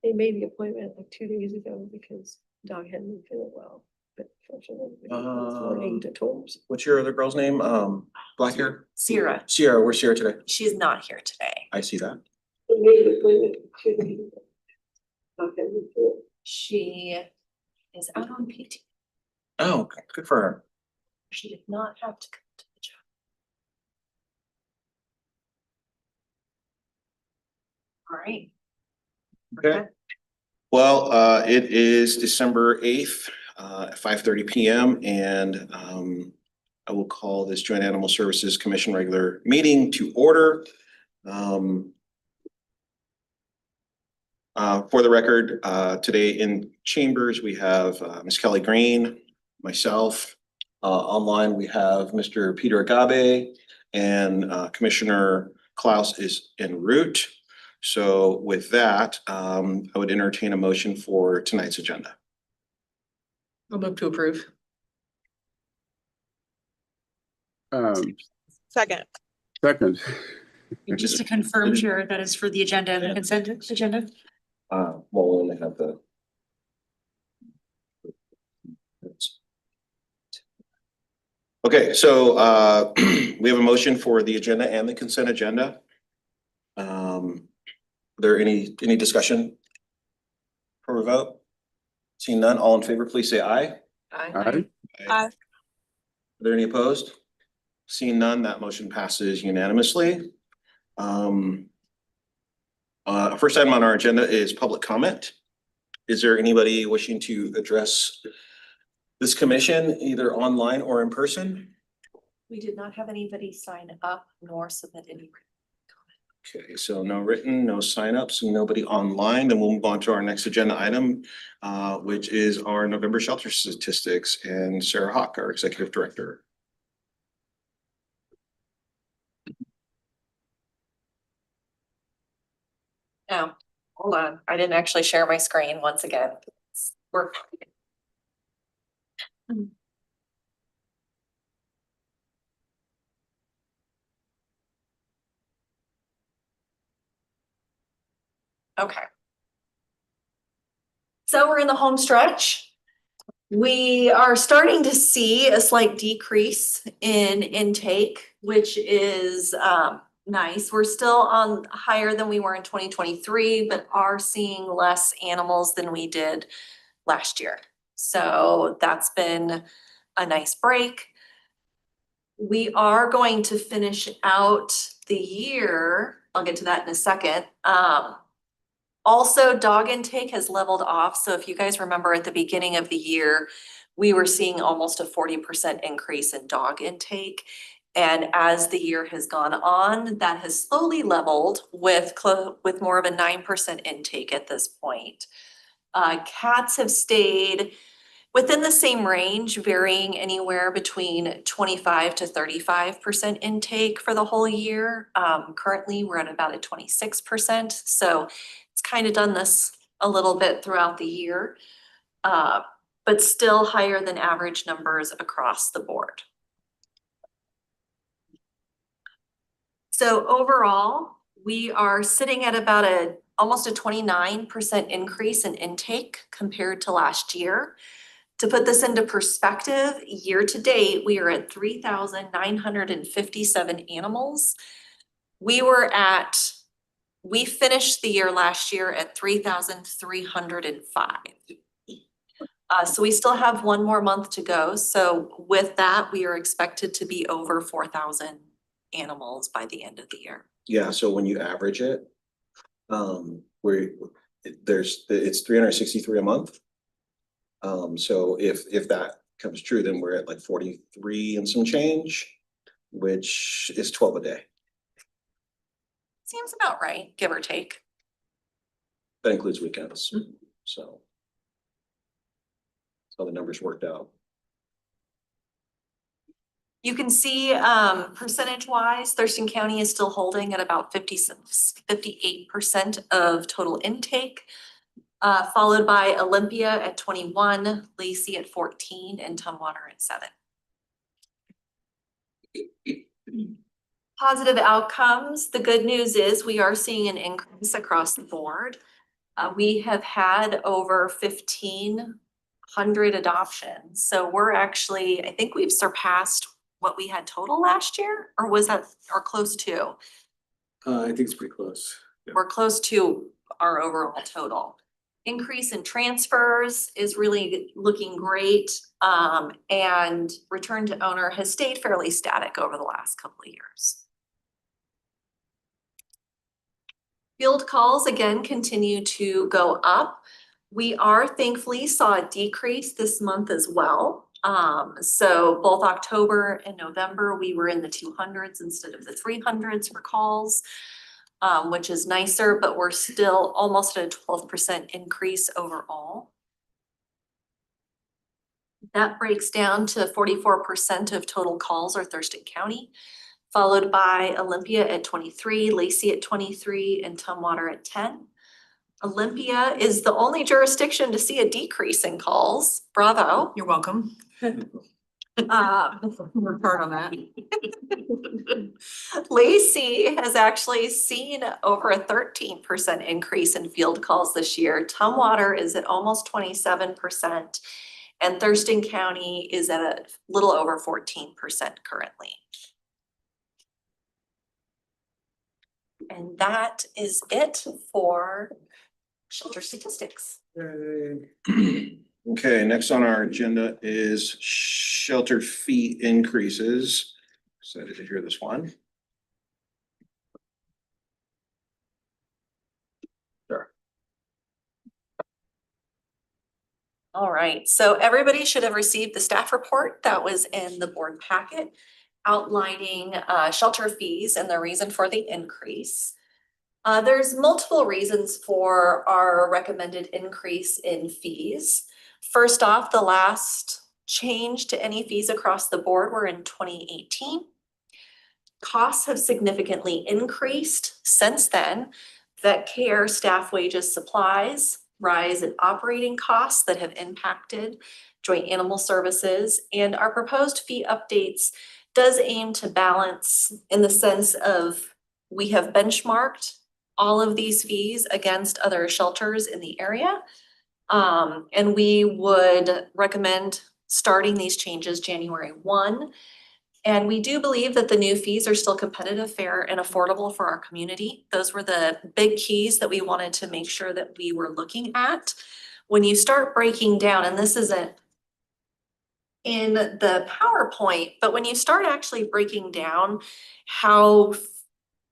They made the appointment like 2 days ago because dog hadn't feeling well, but fortunately, this morning to Torms. What's your other girl's name? Black hair? Sierra. Sierra, where's Sierra today? She's not here today. I see that. They made the appointment 2 days ago. Dog hadn't feeling. She is out on PT. Oh, good for her. She did not have to come to the job. All right. Okay. Well, it is December 8th, at 5:30 p.m. and I will call this Joint Animal Services Commission regular meeting to order. For the record, today in chambers, we have Ms. Kelly Green, myself. Online, we have Mr. Peter Agabe and Commissioner Klaus is en route. So with that, I would entertain a motion for tonight's agenda. I'll move to approve. Second. Just to confirm, Chair, that is for the agenda and the consent agenda? Well, we only have the. Okay, so we have a motion for the agenda and the consent agenda. There any discussion for a vote? Seeing none, all in favor, please say aye. Aye. Aye. Are there any opposed? Seeing none, that motion passes unanimously. First item on our agenda is public comment. Is there anybody wishing to address this commission either online or in person? We did not have anybody sign up nor submit any. Okay, so no written, no signups, and nobody online. Then we'll move on to our next agenda item, which is our November shelter statistics, and Sarah Hawk, our executive director. Oh, hold on. I didn't actually share my screen once again. We're okay. So we're in the home stretch. We are starting to see a slight decrease in intake, which is nice. We're still on higher than we were in 2023, but are seeing less animals than we did last year. So that's been a nice break. We are going to finish out the year. I'll get to that in a second. Also, dog intake has leveled off. So if you guys remember at the beginning of the year, we were seeing almost a 40% increase in dog intake. And as the year has gone on, that has slowly leveled with more of a 9% intake at this point. Cats have stayed within the same range, varying anywhere between 25 to 35% intake for the whole year. Currently, we're at about a 26%. So it's kind of done this a little bit throughout the year, but still higher than average numbers across the board. So overall, we are sitting at about almost a 29% increase in intake compared to last year. To put this into perspective, year to date, we are at 3,957 animals. We finished the year last year at 3,305. So we still have one more month to go. So with that, we are expected to be over 4,000 animals by the end of the year. Yeah, so when you average it, it's 363 a month. So if that comes true, then we're at like 43 and some change, which is 12 a day. Seems about right, give or take. That includes weekends. So that's how the numbers worked out. You can see percentage wise, Thurston County is still holding at about 58% of total intake, followed by Olympia at 21, Lacey at 14, and Tumwater at 7. Positive outcomes. The good news is we are seeing an increase across the board. We have had over 1,500 adoptions, so we're actually, I think we've surpassed what we had total last year, or was that, or close to? I think it's pretty close. We're close to our overall total. Increase in transfers is really looking great, and return to owner has stayed fairly static over the last couple of years. Field calls again continue to go up. We are thankfully saw a decrease this month as well. So both October and November, we were in the 200s instead of the 300s for calls, which is nicer, but we're still almost at a 12% increase overall. That breaks down to 44% of total calls are Thurston County, followed by Olympia at 23, Lacey at 23, and Tumwater at 10. Olympia is the only jurisdiction to see a decrease in calls. Bravo. You're welcome. Work hard on that. Lacey has actually seen over a 13% increase in field calls this year. Tumwater is at almost 27%, and Thurston County is at a little over 14% currently. And that is it for shelter statistics. Okay, next on our agenda is shelter fee increases. Excited to hear this one. Sure. All right, so everybody should have received the staff report that was in the board packet outlining shelter fees and the reason for the increase. There's multiple reasons for our recommended increase in fees. First off, the last change to any fees across the board were in 2018. Costs have significantly increased since then. Vet care, staff wages, supplies, rise in operating costs that have impacted joint animal services, and our proposed fee updates does aim to balance in the sense of we have benchmarked all of these fees against other shelters in the area. And we would recommend starting these changes January 1. And we do believe that the new fees are still competitive, fair, and affordable for our community. Those were the big keys that we wanted to make sure that we were looking at. When you start breaking down, and this isn't in the PowerPoint, but when you start actually breaking down how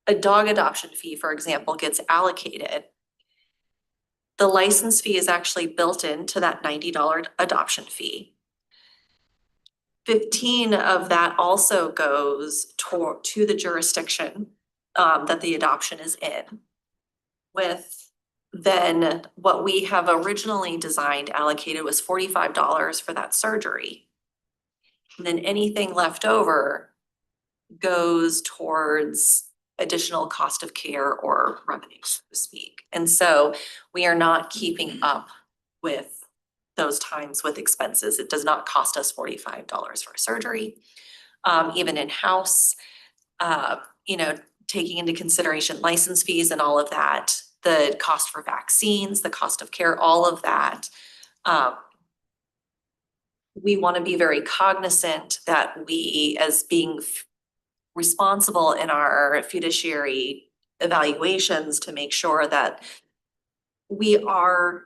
a dog adoption fee, for example, gets allocated, the license fee is actually built into that $90 adoption fee. 15 of that also goes to the jurisdiction that the adoption is in. With then what we have originally designed allocated was $45 for that surgery. And then anything left over goes towards additional cost of care or revenue, so to speak. And so we are not keeping up with those times with expenses. It does not cost us $45 for a surgery. Even in-house, taking into consideration license fees and all of that, the cost for vaccines, the cost of care, all of that. We want to be very cognizant that we, as being responsible in our fiduciary evaluations, to make sure that we are,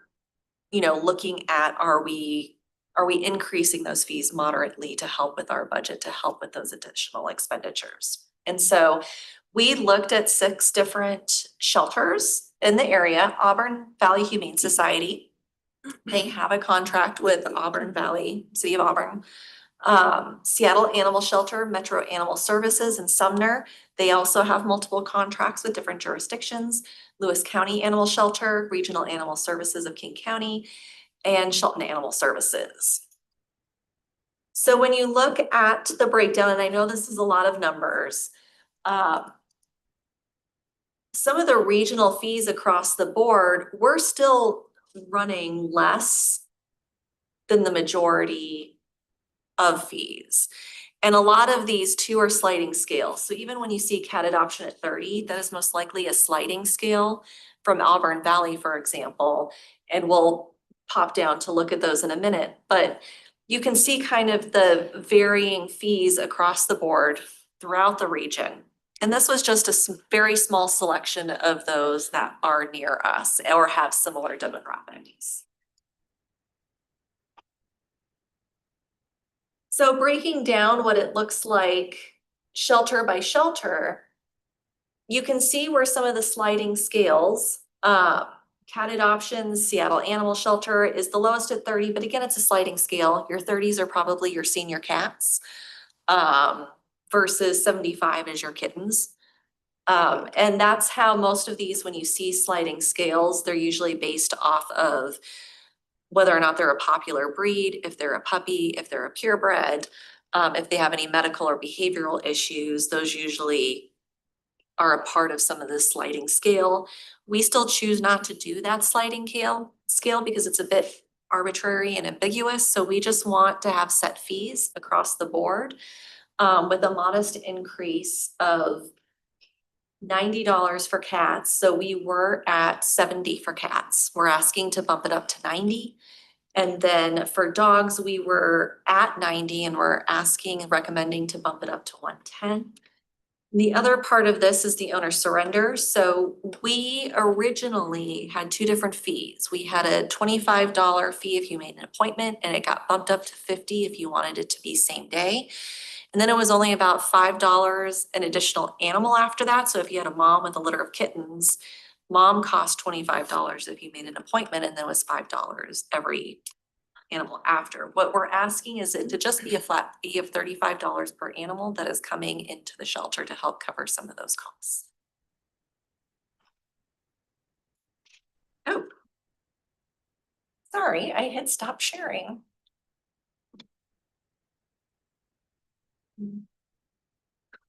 looking at, are we increasing those fees moderately to help with our budget, to help with those additional expenditures. And so we looked at 6 different shelters in the area. Auburn Valley Humane Society, they have a contract with Auburn Valley, City of Auburn. Seattle Animal Shelter, Metro Animal Services, and Sumner. They also have multiple contracts with different jurisdictions. Lewis County Animal Shelter, Regional Animal Services of King County, and Shelton Animal Services. So when you look at the breakdown, and I know this is a lot of numbers, some of the regional fees across the board, we're still running less than the majority of fees. And a lot of these too are sliding scales. So even when you see cat adoption at 30, that is most likely a sliding scale. from Auburn Valley, for example, and we'll pop down to look at those in a minute, but you can see kind of the varying fees across the board throughout the region. And this was just a very small selection of those that are near us or have similar demographics. So breaking down what it looks like shelter by shelter, you can see where some of the sliding scales, cat adoptions, Seattle Animal Shelter is the lowest at 30, but again, it's a sliding scale. Your 30s are probably your senior cats, versus 75 is your kittens. And that's how most of these, when you see sliding scales, they're usually based off of whether or not they're a popular breed, if they're a puppy, if they're a purebred, if they have any medical or behavioral issues, those usually are a part of some of this sliding scale. We still choose not to do that sliding scale because it's a bit arbitrary and ambiguous. So we just want to have set fees across the board, with a modest increase of $90 for cats. So we were at 70 for cats. We're asking to bump it up to 90. And then for dogs, we were at 90 and we're recommending to bump it up to 110. The other part of this is the owner surrender. So we originally had two different fees. We had a $25 fee if you made an appointment, and it got bumped up to 50 if you wanted it to be same day. And then it was only about $5 an additional animal after that. So if you had a mom with a litter of kittens, mom cost $25 if you made an appointment, and then it was $5 every animal after. What we're asking is it to just be a flat fee of $35 per animal that is coming into the shelter to help cover some of those costs. Oh, sorry, I had stopped sharing.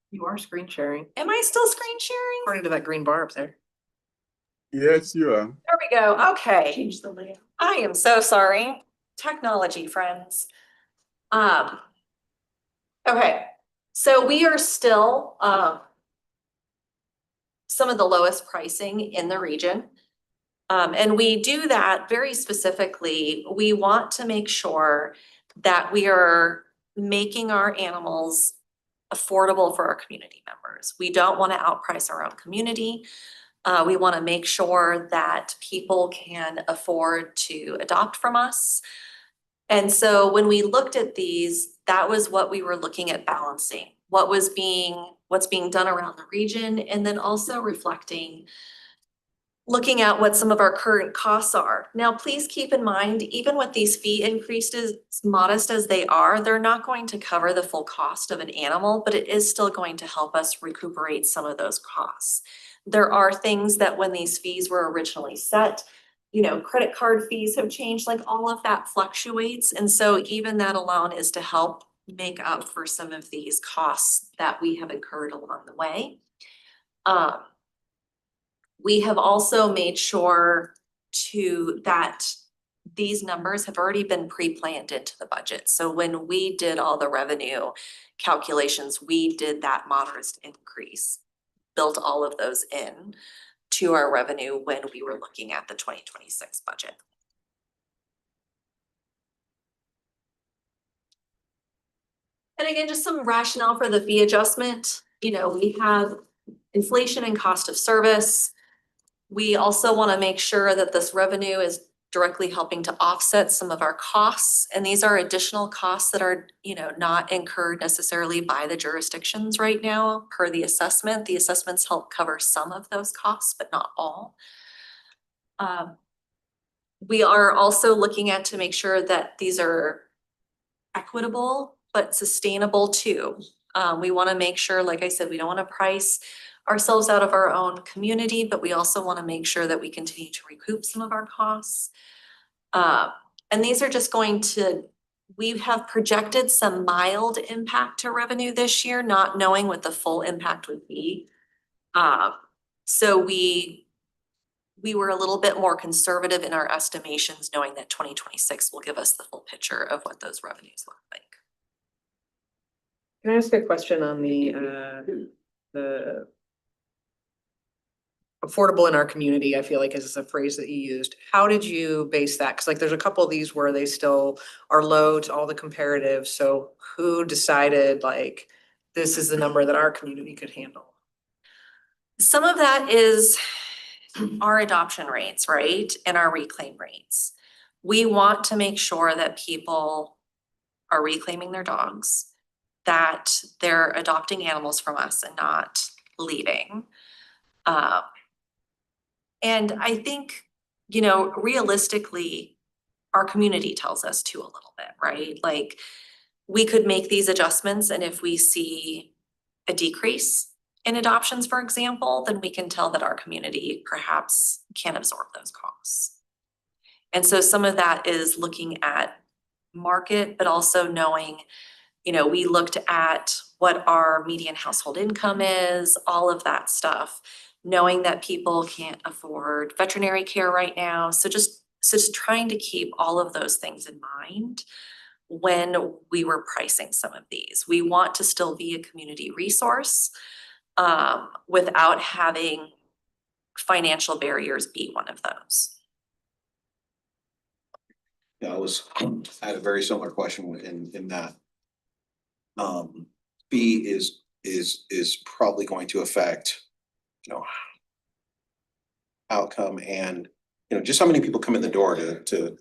You are screen sharing, Am I still screen sharing? according to that green bar up there. Yes, you are. There we go. Okay. Change the layout. I am so sorry. Technology, friends. Okay, so we are still some of the lowest pricing in the region. And we do that very specifically. We want to make sure that we are making our animals affordable for our community members. We don't want to outprice our own community. We want to make sure that people can afford to adopt from us. And so when we looked at these, that was what we were looking at balancing, what's being done around the region, and then also looking at what some of our current costs are. Now, please keep in mind, even with these fee increases, modest as they are, they're not going to cover the full cost of an animal, but it is still going to help us recuperate some of those costs. There are things that when these fees were originally set, credit card fees have changed, like all of that fluctuates. And so even that alone is to help make up for some of these costs that we have incurred along the way. We have also made sure that these numbers have already been pre-planned into the budget. So when we did all the revenue calculations, we did that modest increase, built all of those in to our revenue when we were looking at the 2026 budget. And again, just some rationale for the fee adjustment. We have inflation and cost of service. We also want to make sure that this revenue is directly helping to offset some of our costs. And these are additional costs that are, not incurred necessarily by the jurisdictions right now per the assessment. The assessments help cover some of those costs, but not all. We are also looking at to make sure that these are equitable, but sustainable too. We want to make sure, like I said, we don't want to price ourselves out of our own community, but we also want to make sure that we continue to recoup some of our costs. And these are just we have projected some mild impact to revenue this year, not knowing what the full impact would be. So we were a little bit more conservative in our estimations, knowing that 2026 will give us the full picture of what those revenues look like. Can I ask a question on the affordable in our community, I feel like is a phrase that you used. How did you base that? Cause like there's a couple of these where they still are low to all the comparatives. So who decided like this is the number that our community could handle? Some of that is our adoption rates, right? And our reclaim rates. We want to make sure that people are reclaiming their dogs, that they're adopting animals from us and not leaving. And I think, you know, realistically, our community tells us to a little bit, right? Like, we could make these adjustments, and if we see a decrease in adoptions, for example, then we can tell that our community perhaps can't absorb those costs. And so some of that is looking at market, but also knowing, you know, we looked at what our median household income is, all of that stuff, knowing that people can't afford veterinary care right now. So just trying to keep all of those things in mind when we were pricing some of these. We want to still be a community resource without having financial barriers be one of those. Yeah, I had a very similar question in that. Fee is probably going to affect, you know, outcome and, you know, just how many people come in the door to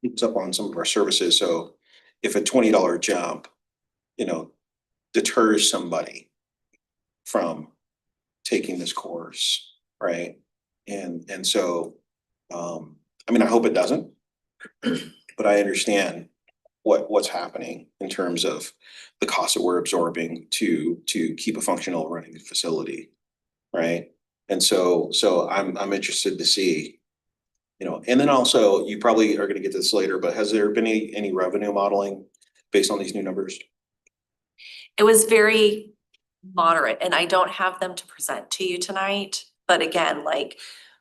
use up on some of our services. So if a $20 jump, you know, deters somebody from taking this course, right? And so, I mean, I hope it doesn't, but I understand what's happening in terms of the cost that we're absorbing to keep a functional running facility, right? And so I'm interested to see, you know, and then also you probably are going to get this later, but has there been any revenue modeling based on these new numbers? It was very moderate, and I don't have them to present to you tonight. But again, like,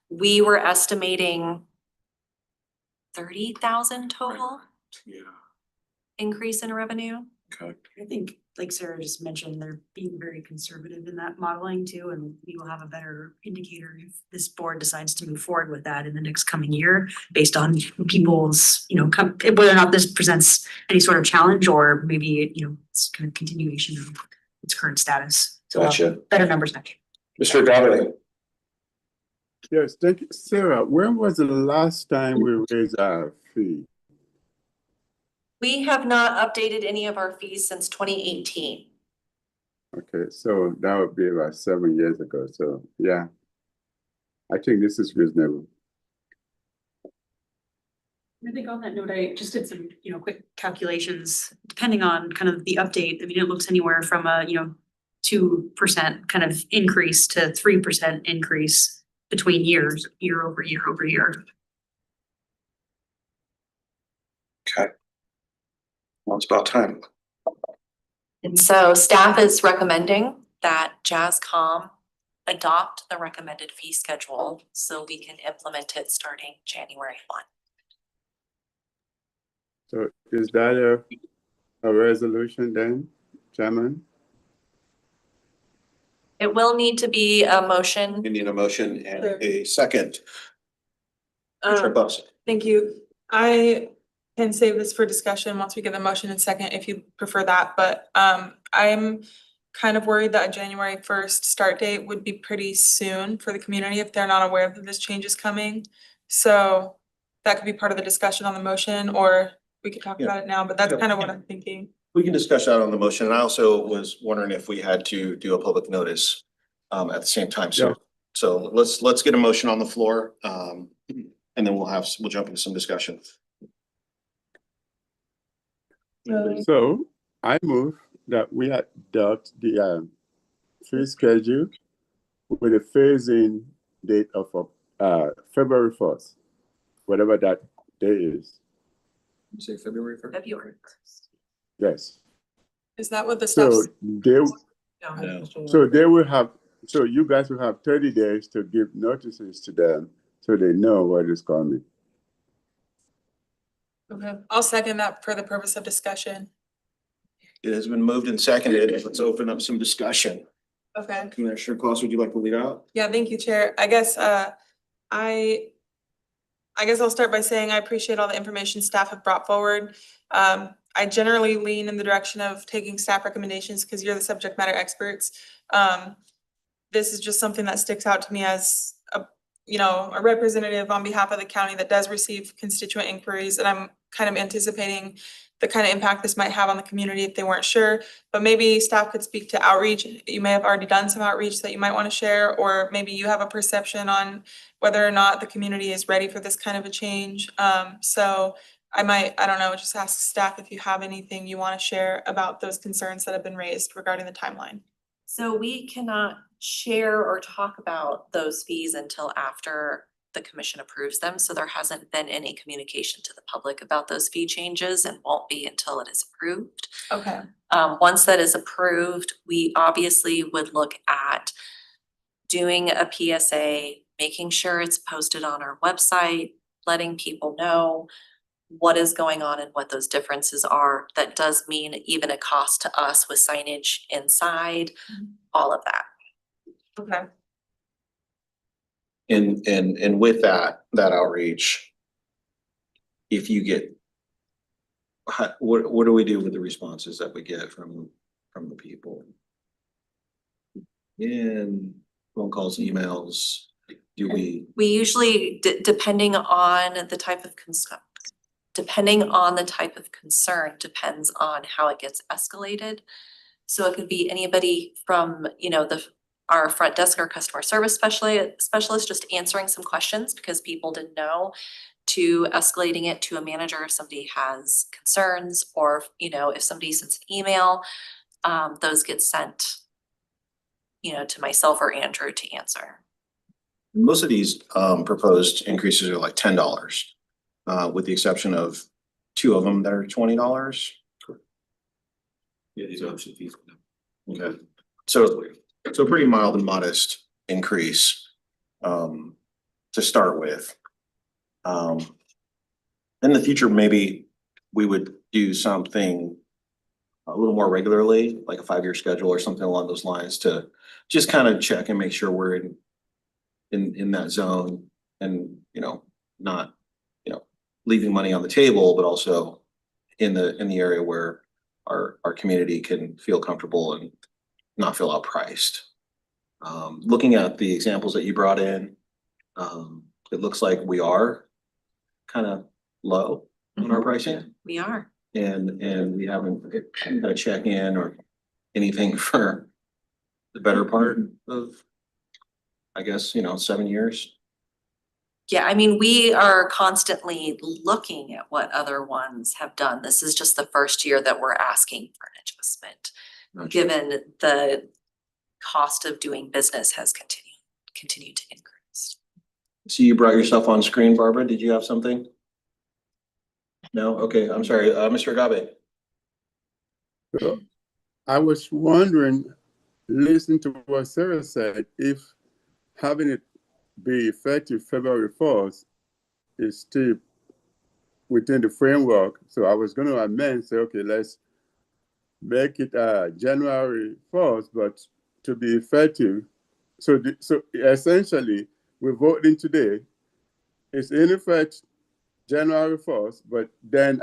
we were estimating 30,000 total Yeah. increase in revenue. Okay. I think, like Sarah just mentioned, they're being very conservative in that modeling too, and we will have a better indicator if this board decides to move forward with that in the next coming year, based on people's, you know, whether or not this presents any sort of challenge, or maybe, you know, it's kind of continuation of its current status. So we'll have Gotcha. better numbers next year. Mr. Gavin. Yes, thank you. Sarah, when was the last time we raised our fee? We have not updated any of our fees since 2018. Okay, so that would be about 7 years ago. So yeah, I think this is reasonable. I think on that note, I just did some, you know, quick calculations, depending on kind of the update. I mean, it looks anywhere from a, you know, 2% kind of increase to 3% increase between years, year over year over year. Okay. Well, it's about time. And so staff is recommending that JASCOM adopt the recommended fee schedule so we can implement it starting January 1. So is that a resolution then, Chairman? It will need to be a motion. You need a motion and a second. Commissioner Buss. Thank you. I can save this for discussion once we get the motion in second, if you prefer that, but I'm kind of worried that a January 1st start date would be pretty soon for the community if they're not aware that this change is coming. So that could be part of the discussion on the motion, or we could talk Yeah. about it now, but that's Yeah. kind of what I'm thinking. We can discuss that on the motion. And I also was wondering if we had to do a public notice at the same time. Yeah. So let's get a motion on the floor. And then we'll jump into some discussion. So I move that we adopt the fee schedule with a phase-in date of February 1st, whatever that day is. You say February 1st? February. Yes. Is that what the So stuff? they will have, so you guys will have 30 days to give notices to them so they know what is coming. Okay, I'll second that for the purpose of discussion. It has been moved and seconded. Let's open up some discussion. Okay. Commissioner Claus, would you like to lead out? Yeah, thank you, Chair. I guess I'll start by saying I appreciate all the information staff have brought forward. I generally lean in the direction of taking staff recommendations because you're the subject matter experts. This is just something that sticks out to me as a representative on behalf of the county that does receive constituent inquiries, and I'm kind of anticipating the kind of impact this might have on the community if they weren't sure. But maybe staff could speak to outreach. You may have already done some outreach that you might want to share, or maybe you have a perception on whether or not the community is ready for this kind of a change. So I don't know, just ask staff if you have anything you want to share about those concerns that have been raised regarding the timeline. So we cannot share or talk about those fees until after the commission approves them. So there hasn't been any communication to the public about those fee changes and won't be until it is approved. Okay. Once that is approved, we obviously would look at doing a PSA, making sure it's posted on our website, letting people know what is going on and what those differences are. That does mean even a cost to us with signage inside, all of that. Okay. And with that outreach, if you get, what do we do with the responses that we get from the people? In phone calls, emails, do we? We usually, depending on the type of concern, depends on how it gets escalated. So it could be anybody from, our front desk or customer service specialist just answering some questions because people didn't know, to escalating it to a manager if somebody has concerns, or, if somebody sends an email, those get sent, to myself or Andrew to answer. Most of these proposed increases are like $10, with the exception of 2 of them that are $20. Yeah, these are option fees. Okay, so pretty mild and modest increase to start with. In the future, maybe we would do something a little more regularly, like a 5-year schedule or something along those lines, to just kind of check and make sure we're in that zone, and not leaving money on the table, but also in the area where our community can feel comfortable and not feel outpriced. Looking at the examples that you brought in, it looks like we are kind of low on our pricing, We are. and we haven't had a check-in or anything for the better part of, I guess, 7 years. Yeah, I mean, we are constantly looking at what other ones have done. This is just the first year that we're asking for an adjustment, given the cost of doing business has continued to increase. So you brought yourself on screen, Barbara. Did you have something? No? Okay, I'm sorry. Mr. Agabe. So I was wondering, listening to what Sarah said, if having it be effective February 4th is still within the framework. So I was going to amend, say, okay, let's make it January 4th, but to be effective. So essentially, we're voting today. It's in effect January 1st, but then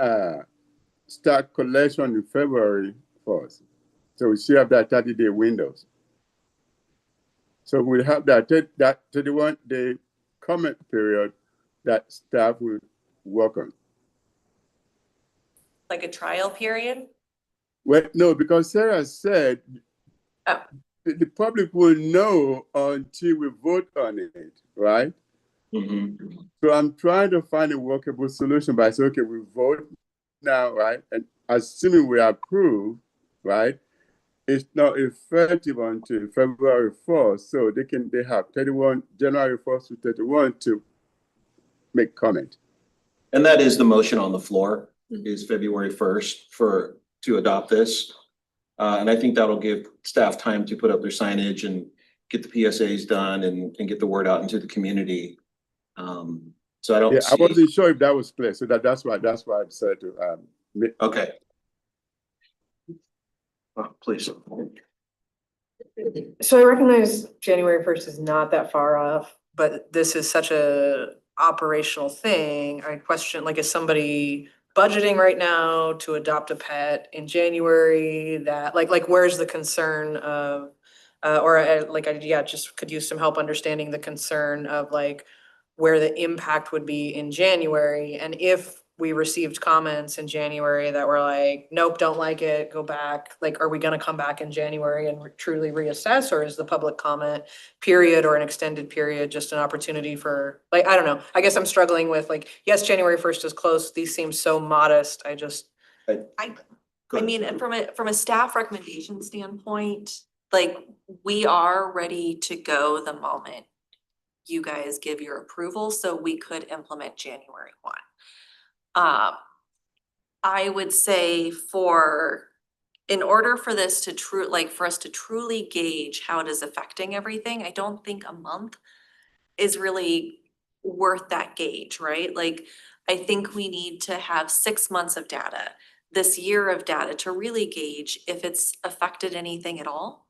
start collection in February 1st. So we still have that 30-day windows. So we have that 31-day comment period that staff will work on. Like a trial period? Well, no, because Sarah said Oh. the public will know until we vote on it, right? Mm-hmm. So I'm trying to find a workable solution by saying, okay, we vote now, right? And assuming we approve, right? It's not effective until February 4th. So they have January 1st to 31 to make comment. And that is the motion on the floor, is February 1st to adopt this. And I think that'll give staff time to put up their signage and get the PSAs done and get the word out into the community. So I don't I see. wasn't sure if that was clear. So that's why I decided to Okay. Please. So I recognize January 1st is not that far off, but this is such a operational thing. I question, like, is somebody budgeting right now to adopt a pet in January that, like, where's the concern of, yeah, just could use some help understanding the concern of like where the impact would be in January, and if we received comments in January that were like, nope, don't like it, go back, like, are we gonna come back in January and truly reassess, or is the public comment period or an extended period just an opportunity for, like, I don't know, I guess I'm struggling with, like, yes, January 1st is close, these seem so modest, I just. Go I ahead. mean, and from a staff recommendation standpoint, like, we are ready to go the moment you guys give your approval, so we could implement January 1. I would say in order for this to for us to truly gauge how it is affecting everything, I don't think a month is really worth that gauge, right? Like, I think we need to have 6 months of data, this year of data, to really gauge if it's affected anything at all.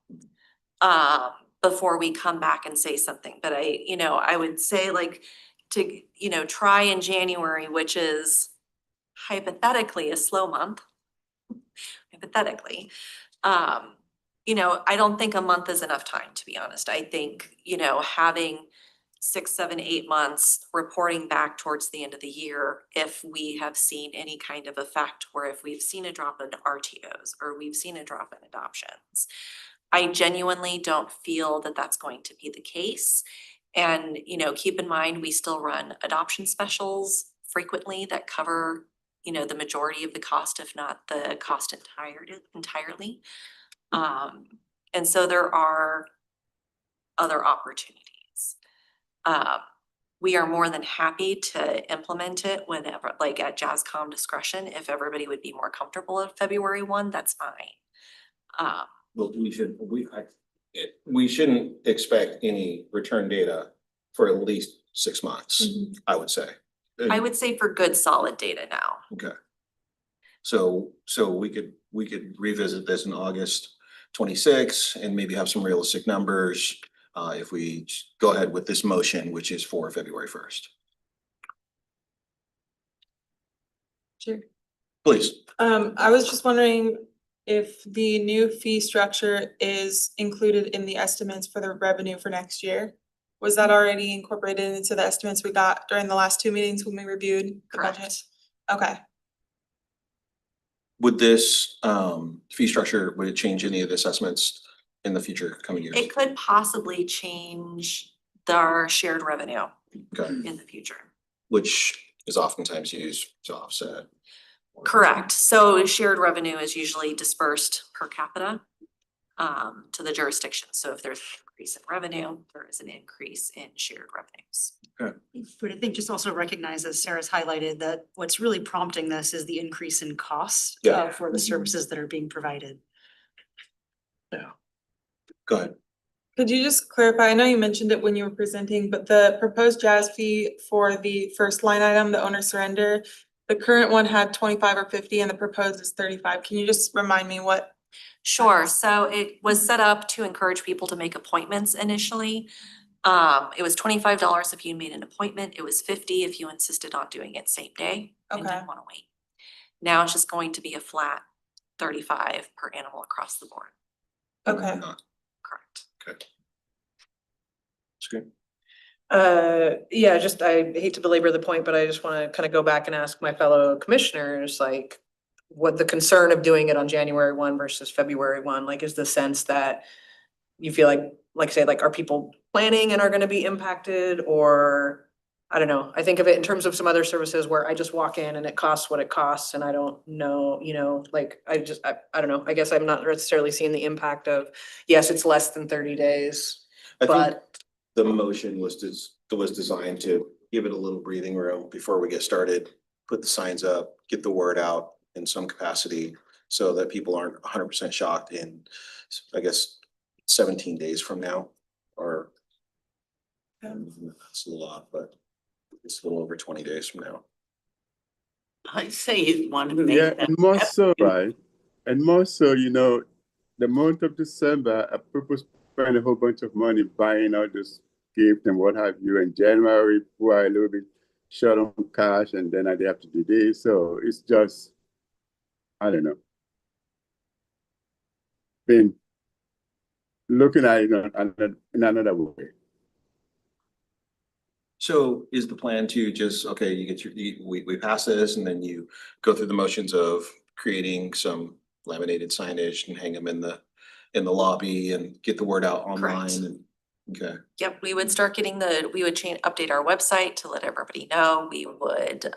Before we come back and say something, but I would say, like, to, try in January, which is hypothetically a slow month. Hypothetically, I don't think a month is enough time, to be honest. I think, having 6, 7, 8 months reporting back towards the end of the year, if we have seen any kind of effect, or if we've seen a drop in RTOs or we've seen a drop in adoptions. I genuinely don't feel that that's going to be the case. And, keep in mind, we still run adoption specials frequently that cover, the majority of the cost, if not the cost entirely. And so there are other opportunities. We are more than happy to implement it whenever, like at JASCOM discretion. If everybody would be more comfortable at February 1, that's fine. Well, We shouldn't expect any return data for at least 6 months, I would say. I would say for good solid data now. Okay. So we could revisit this in August 26 and maybe have some realistic numbers if we go ahead with this motion, which is for February 1st. Sure. Please. I was just wondering if the new fee structure is included in the estimates for the revenue for next year. Was that already incorporated into the estimates we got during the last 2 meetings when we reviewed the budget? Correct. Okay. Would this fee structure, would it change any of the assessments in the future coming years? It could possibly change our shared revenue Okay, in the future. which is oftentimes used to offset. Correct. So shared revenue is usually dispersed per capita to the jurisdiction. So if there's an increase in revenue, there is an increase in shared revenues. But I think just also recognize, as Sarah's highlighted, that what's really prompting this is the increase in cost Yeah. for the services that are being provided. Go ahead. Could you just clarify, I know you mentioned it when you were presenting, but the proposed JAS fee for the first line item, the owner surrender, the current one had 25 or 50 and the proposed is 35. Can you just remind me what? Sure. So it was set up to encourage people to make appointments initially. It was $25 if you made an appointment. It was $50 if you insisted on doing it same day and Okay. didn't want to wait. Now it's just going to be a flat 35 per animal across the board. Okay. Correct. Okay. That's good. Yeah, just, I hate to belabor the point, but I just wanna kind of go back and ask my fellow commissioners, like, what the concern of doing it on January 1 versus February 1, like, is the sense that you feel like say, like, are people planning and are gonna be impacted, or I don't know, I think of it in terms of some other services where I just walk in and it costs what it costs and I don't know, like, I don't know, I guess I'm not necessarily seeing the impact of, yes, it's less than 30 days, I think but. the motion was designed to give it a little breathing room before we get started, put the signs up, get the word out in some capacity so that people aren't 100% shocked in, I guess, 17 days from now, or that's a lot, but it's a little over 20 days from now. I say you want to make Yeah, that. and more so, right? And more so, the month of December, a spend a whole bunch of money buying all this gift and what have you. In January, people are a little bit short on cash, and then they have to do this. So it's just, I don't know. Been looking at it in another way. So is the plan to just, okay, you get we pass this and then you go through the motions of creating some laminated signage and hang them in the lobby and get the word out online Correct. and, okay. Yep, we would start getting we would update our website to let everybody know. We would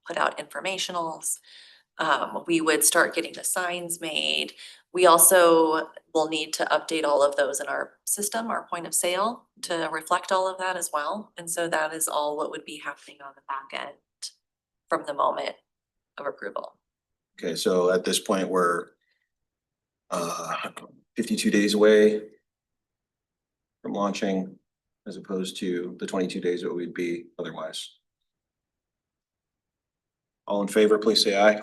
put out informationals. We would start getting the signs made. We also will need to update all of those in our system, our point of sale, to reflect all of that as well. And so that is all what would be happening on the back end from the moment of approval. Okay, so at this point, we're 52 days away from launching as opposed to the 22 days that we'd be otherwise. All in favor, please say aye.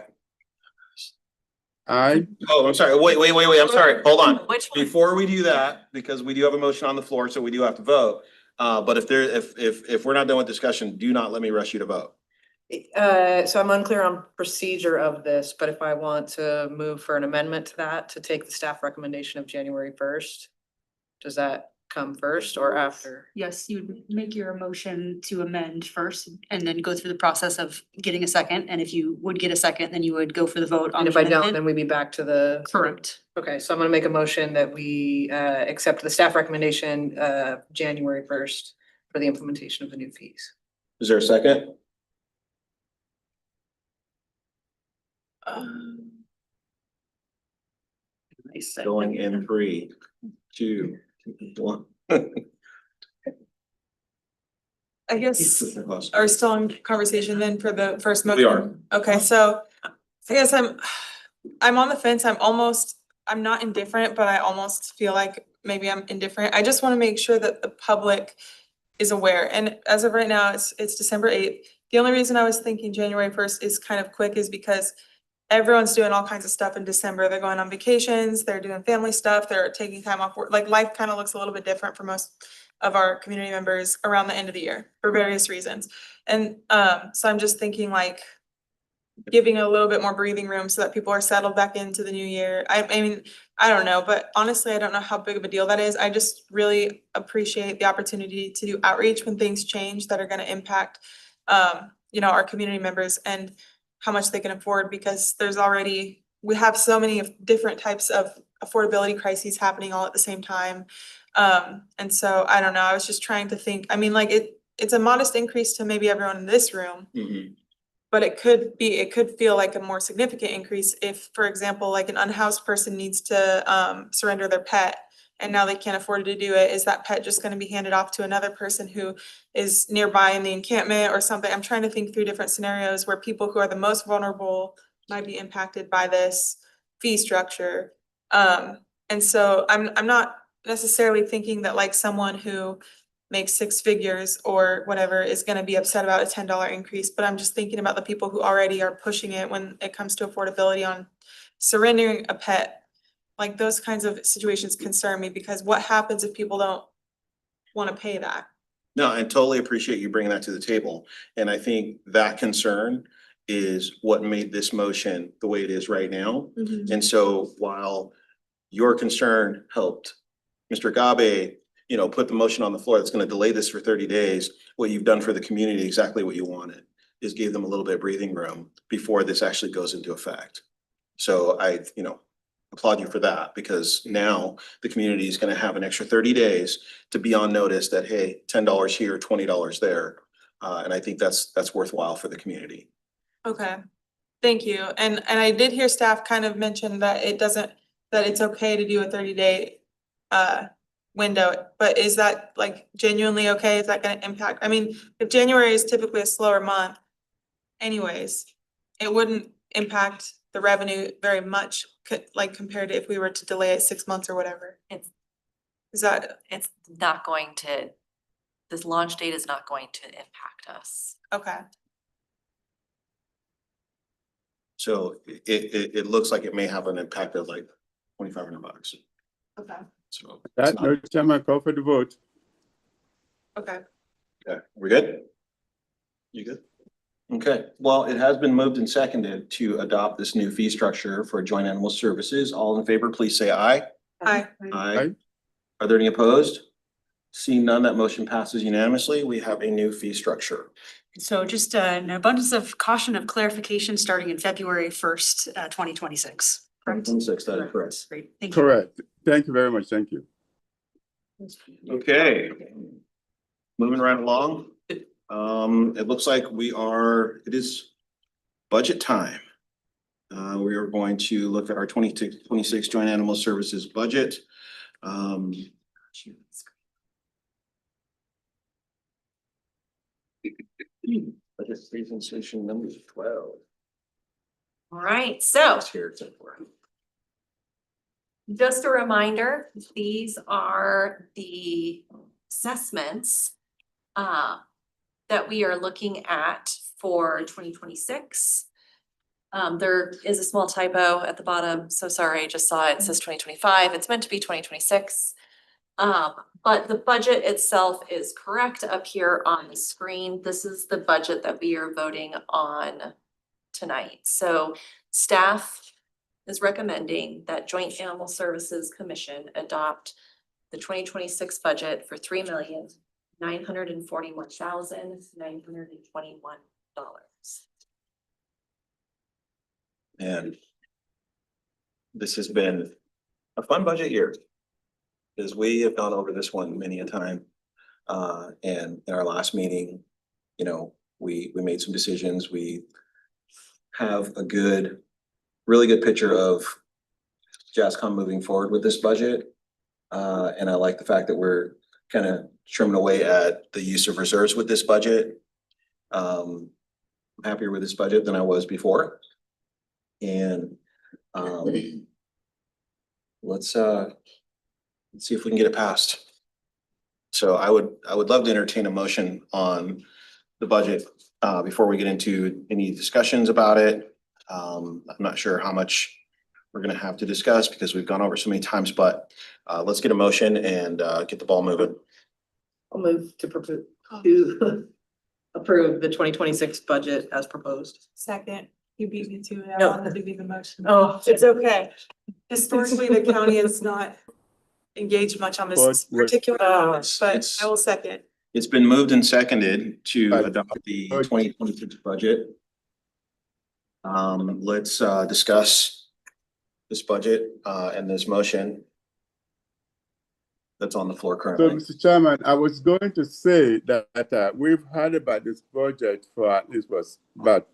Oh, I'm sorry. Wait, I'm sorry. Hold on. Which one? Before we do that, because we do have a motion on the floor, so we do have to vote. But if we're not done with discussion, do not let me rush you to vote. So I'm unclear on procedure of this, but if I want to move for an amendment to that, to take the staff recommendation of January 1st, does that come first or after? Yes, you would make your motion to amend first and then go through the process of getting a second. And if you would get a second, then you would go for the vote on And the if I don't, amendment. then we'd be back to the. Correct. Okay, so I'm gonna make a motion that we accept the staff recommendation January 1st for the implementation of the new fees. Is there a second? Going in 3, 2, 1. I guess, are we still in conversation then for the first motion? We are. Okay, so I guess I'm on the fence. I'm not indifferent, but I almost feel like maybe I'm indifferent. I just want to make sure that the public is aware. And as of right now, it's December 8th. The only reason I was thinking January 1st is kind of quick is because everyone's doing all kinds of stuff in December. They're going on vacations, they're doing family stuff, they're taking time off work. Like life kind of looks a little bit different for most of our community members around the end of the year for various reasons. And so I'm just thinking like giving a little bit more breathing room so that people are settled back into the new year. I mean, I don't know, but honestly, I don't know how big of a deal that is. I just really appreciate the opportunity to do outreach when things change that are gonna impact our community members and how much they can afford, because we have so many different types of affordability crises happening all at the same time. And so I don't know, I was just trying to think, I mean, like it's a modest increase to maybe everyone in this room. Mhm. But it could feel like a more significant increase if, for example, like an unhoused person needs to surrender their pet and now they can't afford to do it. Is that pet just gonna be handed off to another person who is nearby in the encampment or something? I'm trying to think through different scenarios where people who are the most vulnerable might be impacted by this fee structure. And so I'm not necessarily thinking that like someone who makes 6 figures or whatever is gonna be upset about a $10 increase, but I'm just thinking about the people who already are pushing it when it comes to affordability on surrendering a pet. Like those kinds of situations concern me because what happens if people don't wanna pay that? No, I totally appreciate you bringing that to the table. And I think that concern is what made this motion the way it is right now. And so while your concern helped Mr. Gabe, put the motion on the floor that's gonna delay this for 30 days, what you've done for the community, exactly what you wanted, is give them a little bit of breathing room before this actually goes into effect. So I, applaud you for that, because now the community is gonna have an extra 30 days to be on notice that, hey, $10 here, $20 there. And I think that's worthwhile for the community. Okay, thank you. And I did hear staff kind of mention that that it's okay to do a 30-day window, but is that like genuinely okay? Is that gonna impact? I mean, if January is typically a slower month anyways, it wouldn't impact the revenue very much, like compared to if we were to delay it 6 months or whatever. It's Is that, it's not going to, this launch date is not going to impact us. okay, So it looks like it may have an impact of like $2,500. okay. So. That no chairman call for the vote. Okay. Okay, we good? You good? Okay, well, it has been moved and seconded to adopt this new fee structure for joint animal services. All in favor, please say aye. Aye. Aye. Are there any opposed? Seeing none, that motion passes unanimously. We have a new fee structure. So just an abundance of caution of clarification starting in February 1st, 2026. Correct? 2026, that is correct. Great, thank you. Correct. Thank you very much. Thank you. Okay. Moving right along. It looks like it is budget time. We are going to look at our 26 joint animal services budget. Budget presentation number 12. All right, so It's here somewhere. just a reminder, these are the assessments that we are looking at for 2026. There is a small typo at the bottom, so sorry, I just saw it says 2025. It's meant to be 2026. But the budget itself is correct up here on the screen. This is the budget that we are voting on tonight. So staff is recommending that Joint Animal Services Commission adopt the 2026 budget for $3,941,921. And this has been a fun budget year. Because we have gone over this one many a time. And in our last meeting, you know, we made some decisions. We have a really good picture of JASCOM moving forward with this budget. And I like the fact that we're kind of trimming away at the use of reserves with this budget. I'm happier with this budget than I was before. And let's see if we can get it passed. So I would love to entertain a motion on the budget before we get into any discussions about it. I'm not sure how much we're gonna have to discuss because we've gone over so many times, but let's get a motion and get the ball moving. I'll move to approve the 2026 budget as proposed. Second, you beat me to it. I No. wanted to be the motion. Oh, It's okay. Historically, the county has not engaged much on this particular, but It's- I will second. It's been moved and seconded to Right. adopt the 2026 budget. Let's discuss this budget and this motion that's on the floor So, currently. Mr. Chairman, I was going to say that we've heard about this project for at least about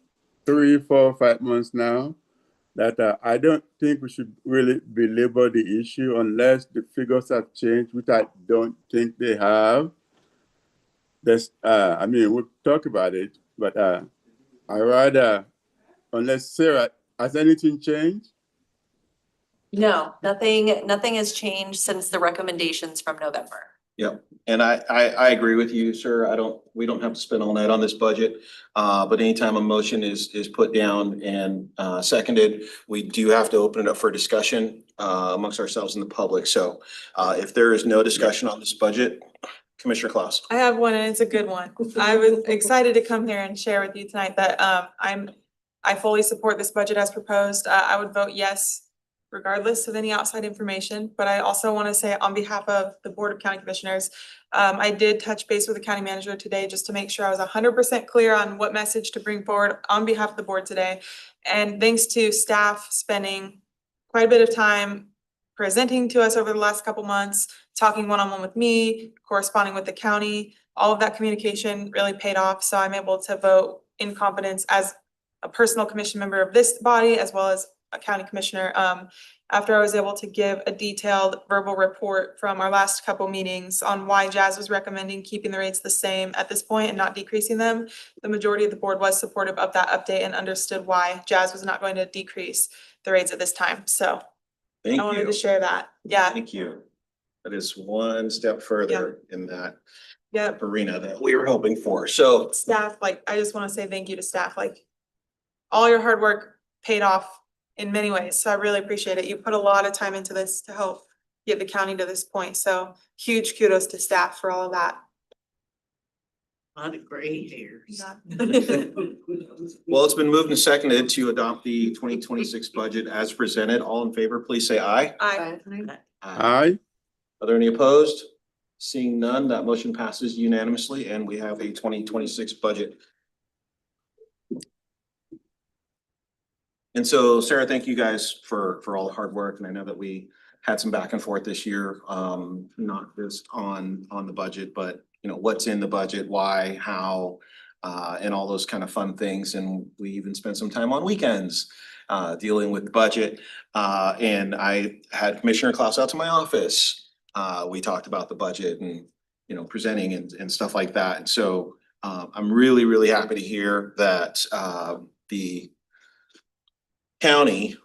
3, 4, 5 months now. That I don't think we should really belabor the issue unless the figures have changed, which I don't think they have. I mean, we'll talk about it, but I rather, unless Sarah, has anything changed? No, nothing has changed since the recommendations from November. Yep, and I agree with you, sir. We don't have to spend all night on this budget. But anytime a motion is put down and seconded, we do have to open it up for discussion amongst ourselves and the public. So if there is no discussion on this budget, Commissioner Klaus. I have one and it's a good one. I was excited to come here and share with you tonight that I fully support this budget as proposed. I would vote yes regardless of any outside information, but I also want to say on behalf of the Board of County Commissioners, I did touch base with the county manager today just to make sure I was 100% clear on what message to bring forward on behalf of the board today. And thanks to staff spending quite a bit of time presenting to us over the last couple months, talking one-on-one with me, corresponding with the county, all of that communication really paid off. So I'm able to vote in confidence as a personal commission member of this body, as well as a county commissioner, after I was able to give a detailed verbal report from our last couple meetings on why Jazz was recommending keeping the rates the same at this point and not decreasing them. The majority of the board was supportive of that update and understood why Jazz was not going to decrease the rates at this time. So Thank I wanted to you. share that. Yeah, Thank you. That is one step further in that yeah. arena that we were hoping for. So Staff, I just want to say thank you to staff. All your hard work paid off in many ways. So I really appreciate it. You put a lot of time into this to help get the county to this point. So huge kudos to staff for all of that. Lot of gray hairs. Well, it's been moved and seconded to adopt the 2026 budget as presented. All in favor, please say aye. Aye. Are there any opposed? Seeing none, that motion passes unanimously and we have a 2026 budget. And so Sarah, thank you guys for all the hard work. And I know that we had some back and forth this year, not just on the budget, but you know, what's in the budget, why, how, and all those kind of fun things. And we even spent some time on weekends dealing with the budget. And I had Commissioner Klaus out to my office. We talked about the budget and, you know, presenting and stuff like that. And so I'm really, really happy to hear that the county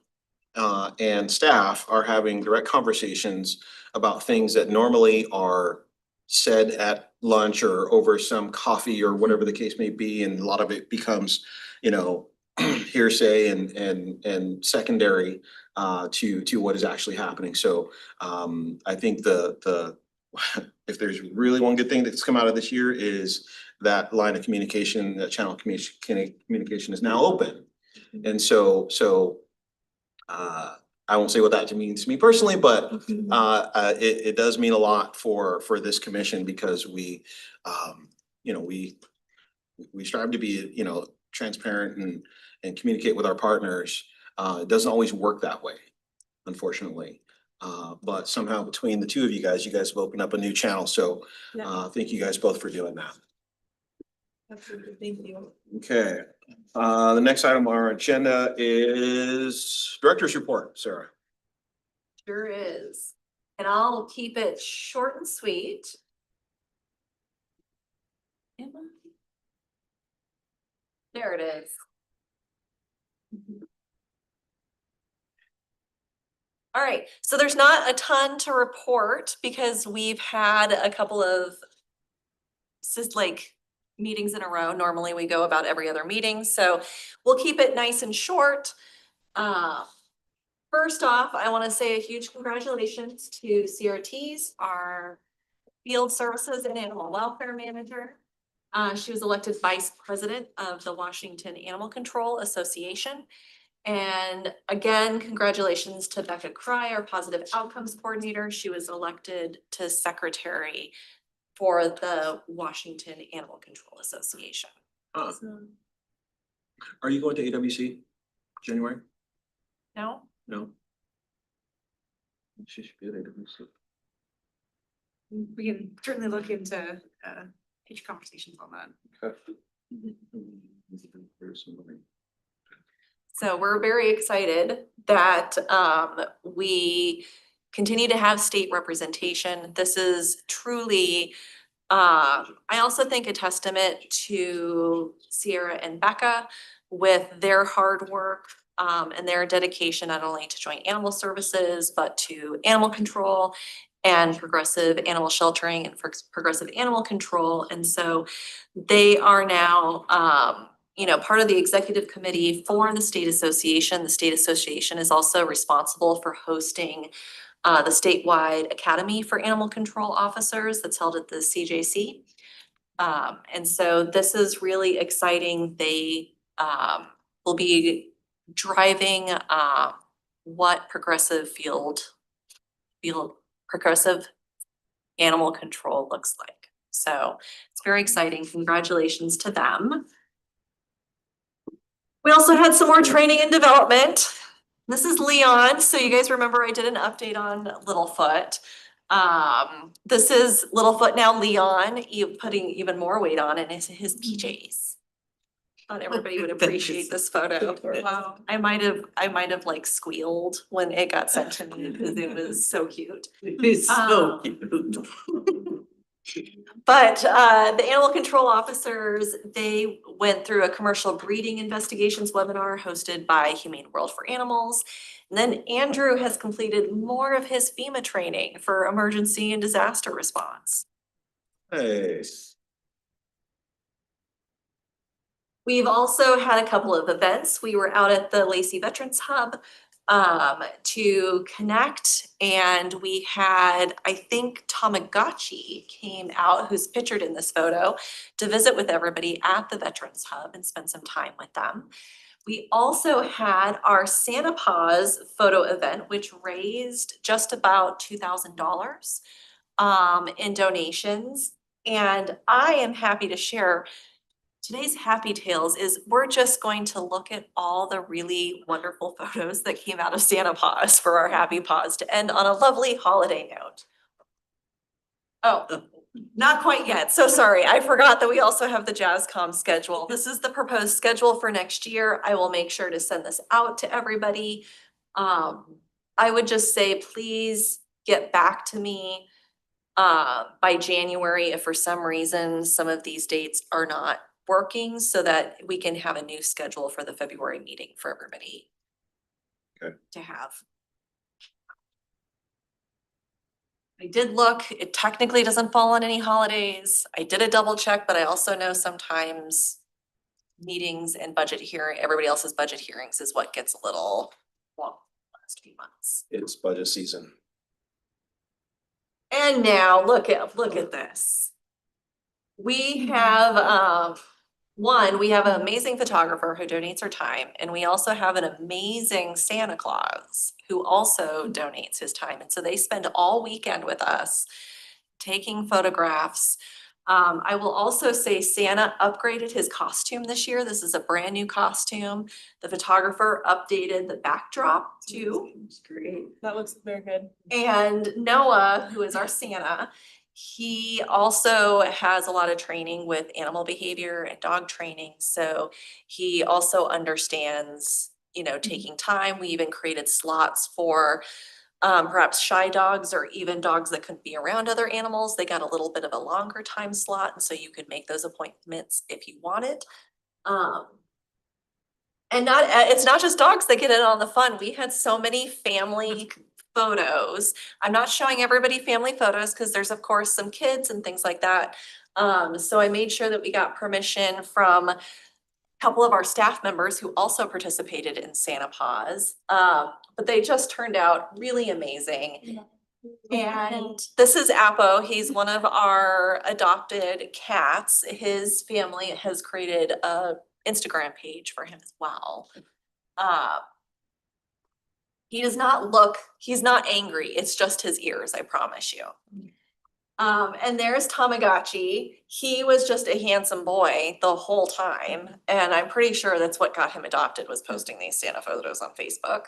and staff are having direct conversations about things that normally are said at lunch or over some coffee or whatever the case may be, and a lot of it becomes, you know, hearsay and secondary to what is actually happening. So I think the if there's really one good thing that's come out of this year is that line of communication, that channel of communication is now open. And so I won't say what that means to me personally, but it does mean a lot for this commission because we, you know, we strive to be, you know, transparent and communicate with our partners. It doesn't always work that way, unfortunately. But somehow between the two of you guys have opened up a new channel. So thank you guys both for doing that. Absolutely, thank you. Okay, the next item on our agenda is director's report, Sarah. Sure is. And I'll keep it short and sweet. There it is. All right, so there's not a ton to report because we've had a couple of meetings in a row. Normally we go about every other meeting, so we'll keep it nice and short. First off, I want to say a huge congratulations to CRTs, our field services and animal welfare manager. She was elected vice president of the Washington Animal Control Association. And again, congratulations to Becca Cry, our positive outcomes coordinator. She was elected to secretary for the Washington Animal Control Association. Are you going to AWC January? No? No. She should be at AWC. We can certainly look into future conversations on that. So we're very excited that we continue to have state representation. This is truly, I also think, a testament to Sierra and Becca with their hard work and their dedication not only to joint animal services, but to animal control and progressive animal sheltering and progressive animal control. And so they are now you know, part of the executive committee for the state association. The state association is also responsible for hosting the statewide academy for animal control officers that's held at the CJC. And so this is really exciting. They will be driving what progressive animal control looks like. So it's very exciting. Congratulations to them. We also had some more training and development. This is Leon. So you guys remember I did an update on Littlefoot. This is Littlefoot now Leon, putting even more weight on it into his PJs. Thought everybody would appreciate this photo. Wow. I might have like squealed when it got sent to me because it was so cute. It's so cute. But the animal control officers, they went through a commercial breeding investigations webinar hosted by Humane World for Animals. And then Andrew has completed more of his FEMA training for emergency and disaster response. Hey. We've also had a couple of events. We were out at the Lacey Veterans Hub to connect. And we had, I think Tamagotchi came out, who's pictured in this photo, to visit with everybody at the Veterans Hub and spend some time with them. We also had our Santa Paws photo event, which raised just about $2,000 in donations. And I am happy to share today's Happy Tales is we're just going to look at all the really wonderful photos that came out of Santa Paws for our Happy Paws to end on a lovely holiday note. Oh, not quite yet. So sorry. I forgot that we also have the JASCOM schedule. This is the proposed schedule for next year. I will make sure to send this out to everybody. I would just say, please get back to me by January if for some reason some of these dates are not working, so that we can have a new schedule for the February meeting for everybody to have. I did look, it technically doesn't fall on any holidays. I did a double check, but I also know sometimes meetings and budget hearing, everybody else's budget hearings is what gets a little long the last few months. It's budget season. And now look at this. We have we have an amazing photographer who donates her time, and we also have an amazing Santa Claus who also donates his time. And so they spend all weekend with us taking photographs. I will also say Santa upgraded his costume this year. This is a brand new costume. The photographer updated the backdrop too. It's great. That looks very good. And Noah, who is our Santa, he also has a lot of training with animal behavior and dog training. So he also understands, taking time. We even created slots for perhaps shy dogs or even dogs that couldn't be around other animals. They got a little bit of a longer time slot. And so you could make those appointments if you wanted. And it's not just dogs that get in on the fun. We had so many family photos. I'm not showing everybody family photos because there's of course some kids and things like that. So I made sure that we got permission from a couple of our staff members who also participated in Santa Paws. But they just turned out really amazing. And this is Appo. He's one of our adopted cats. His family has created a Instagram page for him as well. He's not angry. It's just his ears, I promise you. And there's Tamagotchi. He was just a handsome boy the whole time. And I'm pretty sure that's what got him adopted, was posting these Santa photos on Facebook.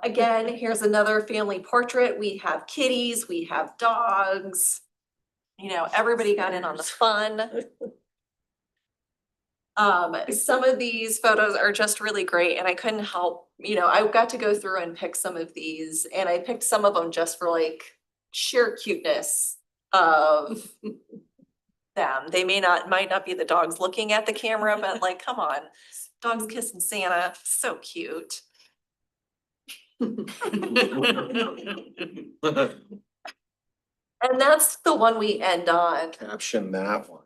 Again, here's another family portrait. We have kitties, we have dogs. Everybody got in on the fun. Some of these photos are just really great, and I couldn't help, I got to go through and pick some of these, and I picked some of them just for like sheer cuteness of them. They might not be the dogs looking at the camera, but like, come on, dogs kissing Santa, so cute. And that's the one we end on. Caption that one.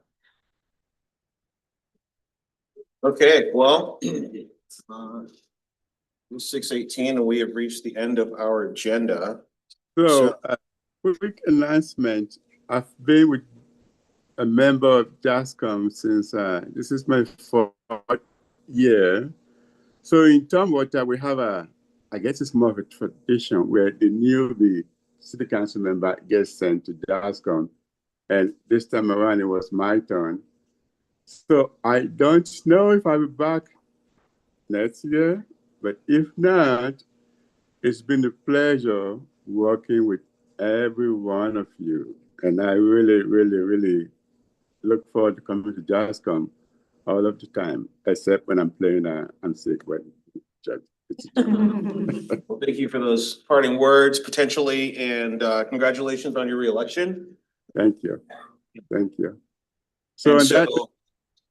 Okay, well, 6:18, and we have reached the end of our agenda. So, quick announcement. I've been with a member of JASCOM since this is my 4th year. So in Tumwater, we have I guess it's more of a tradition where the city council member gets sent to JASCOM. And this time around, it was my turn. So I don't know if I'll be back next year, but if not, it's been a pleasure working with every one of you. And I really, really, really look forward to coming to JASCOM all of the time, except when I'm playing I'm sick. Well, Thank you for those parting words, potentially, and congratulations on your reelection. Thank you. Thank you. So,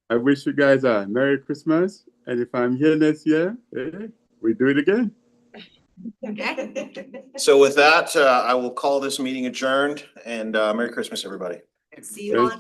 I wish you guys a Merry Christmas. And if I'm here next year, we do it again. So with that, I will call this meeting adjourned, and Merry Christmas, everybody. See you on